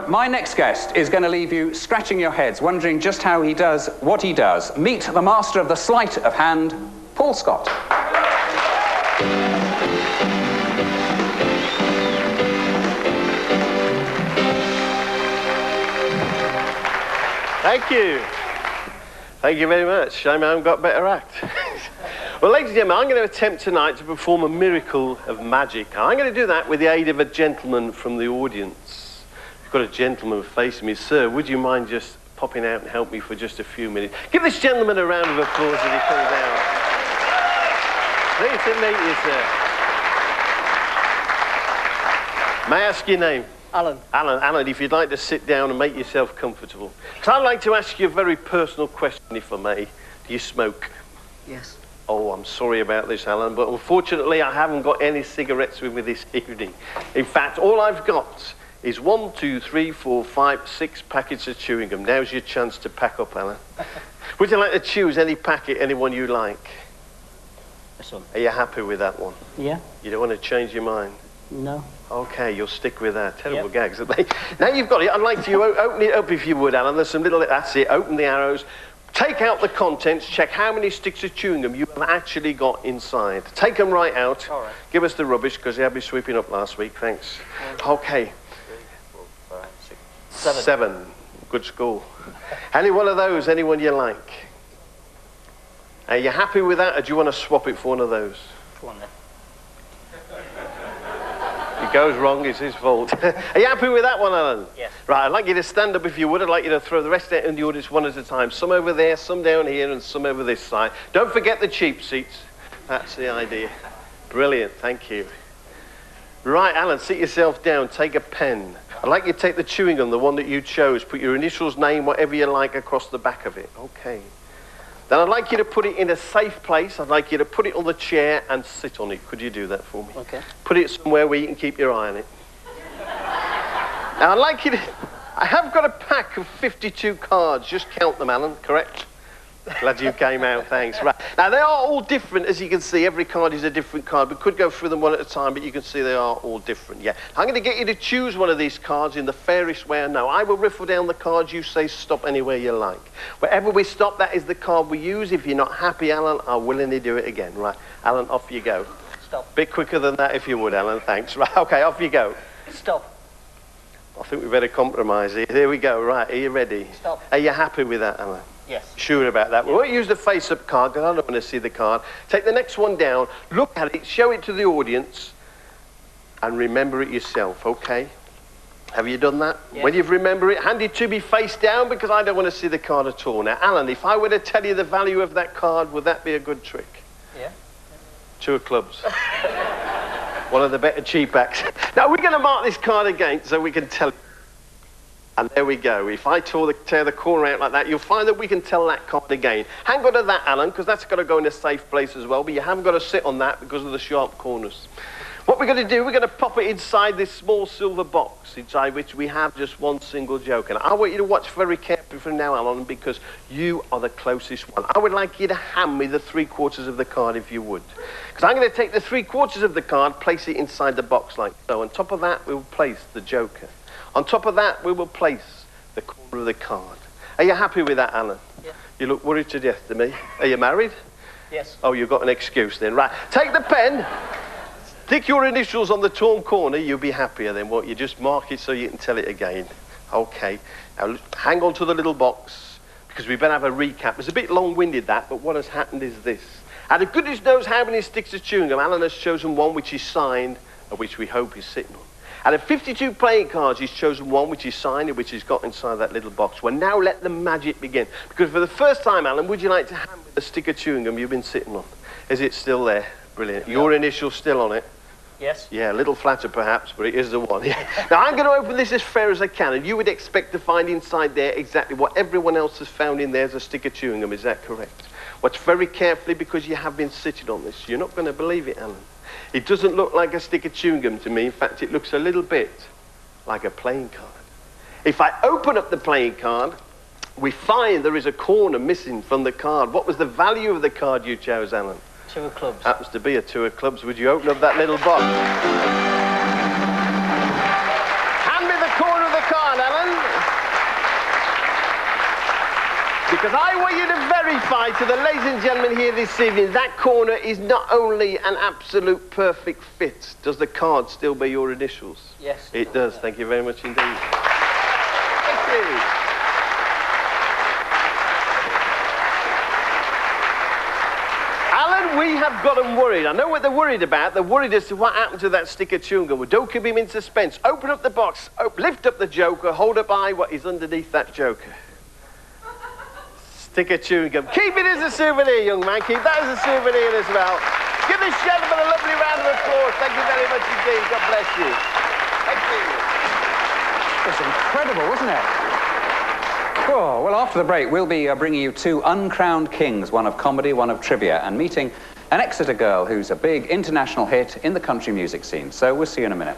My next guest is going to leave you scratching your heads, wondering just how he does what he does. Meet the master of the sleight of hand, Paul Scott. Thank you. Thank you very much. Shame I haven't got a better act. Well, ladies and gentlemen, I'm going to attempt tonight to perform a miracle of magic. I'm going to do that with the aid of a gentleman from the audience. You've got a gentleman facing me. Sir, would you mind just popping out and help me for just a few minutes? Give this gentleman a round of applause as he comes out. Pleased to meet you, sir. May I ask your name? Alan. Alan, if you'd like to sit down and make yourself comfortable. Because I'd like to ask you a very personal question, if I may. Do you smoke? Yes. Oh, I'm sorry about this, Alan, but unfortunately I haven't got any cigarettes with me this evening. In fact, all I've got is 1, 2, 3, 4, 5, 6 packets of chewing gum. Now's your chance to pack up, Alan. Would you like to choose any packet, any one you like? This one. Are you happy with that one? Yeah. You don't want to change your mind? No. Okay, you'll stick with that. Terrible Yep. gags, aren't they? Now you've got it. I'd like you open it up if you would, Alan. There's some little... That's it. Open the arrows. Take out the contents. Check how many sticks of chewing gum you have actually got inside. Take them right out. All right. Give us the rubbish, because they had me sweeping up last week. Thanks. Okay. 3, 4, 5, 6, 7. 7. Good school. Any one of those, anyone you like. Are you happy with that, or do you want to swap it for one of those? Go on then. It goes wrong, it's his fault. Are you happy with that one, Alan? Yes. Right, I'd like you to stand up if you would. I'd like you to throw the rest out in the audience one at a time. Some over there, some down here, and some over this side. Don't forget the cheap seats. That's the idea. Brilliant, thank you. Right, Alan, sit yourself down. Take a pen. I'd like you to take the chewing gum, the one that you chose. Put your initials, name, whatever you like, across the back of it. Okay. Then I'd like you to put it in a safe place. I'd like you to put it on the chair and sit on it. Could you do that for me? Okay. Put it somewhere where you can keep your eye on it. Now, I'd like you to... I have got a pack of 52 cards. Just count them, Alan, correct? Glad you came out, thanks. Right. Now, they are all different, as you can see. Every card is a different card. We could go through them one at a time, but you can see they are all different, yeah. I'm going to get you to choose one of these cards in the fairest way I know. I will riffle down the cards. You say stop anywhere you like. Wherever we stop, that is the card we use. If you're not happy, Alan, I'll willingly do it again. Right, Alan, off you go. Stop. Bit quicker than that, if you would, Alan, thanks. Right, OK, off you go. Stop. I think we better compromise here. Here we go. Right, are you ready? Stop. Are you happy with that, Alan? Yes. Sure about that. We won't use the face-up card because I don't want to see the card. Take the next one down, look at it, show it to the audience, and remember it yourself, OK? Have you done that? Yeah. When you've remembered it, hand it to me face down because I don't want to see the card at all. Now, Alan, if I were to tell you the value of that card, would that be a good trick? Yeah. 2 of clubs. One of the better cheap acts. Now, we're going to mark this card again so we can tell it. And there we go. If I tear the corner out like that, you'll find that we can tell that card again. Hang on to that, Alan, because that's got to go in a safe place as well, but you haven't got to sit on that because of the sharp corners. What we're going to do, we're going to pop it inside this small silver box, inside which we have just one single joker. And I want you to watch very carefully from now, Alan, because you are the closest one. I would like you to hand me the 3/4 of the card, if you would. Because I'm going to take the 3/4 of the card, place it inside the box like so. On top of that, we will place the joker. On top of that, we will place the corner of the card. Are you happy with that, Alan? Yeah. You look worried to death to me. Are you married? Yes. Oh, you've got an excuse then. Right, take the pen, stick your initials on the torn corner, you'll be happier then, won't you? Just mark it so you can tell it again. OK. Now, hang on to the little box, because we better have a recap. It's a bit long-winded, that, but what has happened is this. And the goodness knows how many sticks of chewing gum. Alan has chosen one which is signed, and which we hope is sitting on. Out of 52 playing cards, he's chosen one which is signed and which he's got inside that little box. Well, now let the magic begin. Because for the first time, Alan, would you like to hand me the stick of chewing gum you've been sitting on? Is it still there? Brilliant. Your initial's still on it? Yes. Yeah, a little flatter perhaps, but it is the one. Yeah. Now, I'm going to open this as fair as I can, and you would expect to find inside there exactly what everyone else has found in there as a stick of chewing gum. Is that correct? Watch very carefully because you have been sitting on this. You're not going to believe it, Alan. It doesn't look like a stick of chewing gum to me. In fact, it looks a little bit like a playing card. If I open up the playing card, we find there is a corner missing from the card. What was the value of the card you chose, Alan? 2 of clubs. Happens to be a 2 of clubs. Would you open up that little box? Hand me the corner of the card, Alan. Because I want you to verify to the ladies and gentlemen here this evening, that corner is not only an absolute perfect fit. Does the card still bear your initials? Yes. It does. Thank you very much indeed. Thank you. Alan, we have got them worried. I know what they're worried about. They're worried as to what happened to that stick of chewing gum. Well, don't keep him in suspense. Open up the box, lift up the joker, hold up high what is underneath that joker. Stick of chewing gum. Keep it as a souvenir, young man. Keep that as a souvenir as well. Give this gentleman a lovely round of applause. Thank you very much indeed. God bless you. Thank you. It was incredible, wasn't it? Oh, well, after the break, we'll be bringing you two uncrowned kings, one of comedy, one of trivia, and meeting an Exeter girl who's a big international hit in the country music scene. So we'll see you in a minute.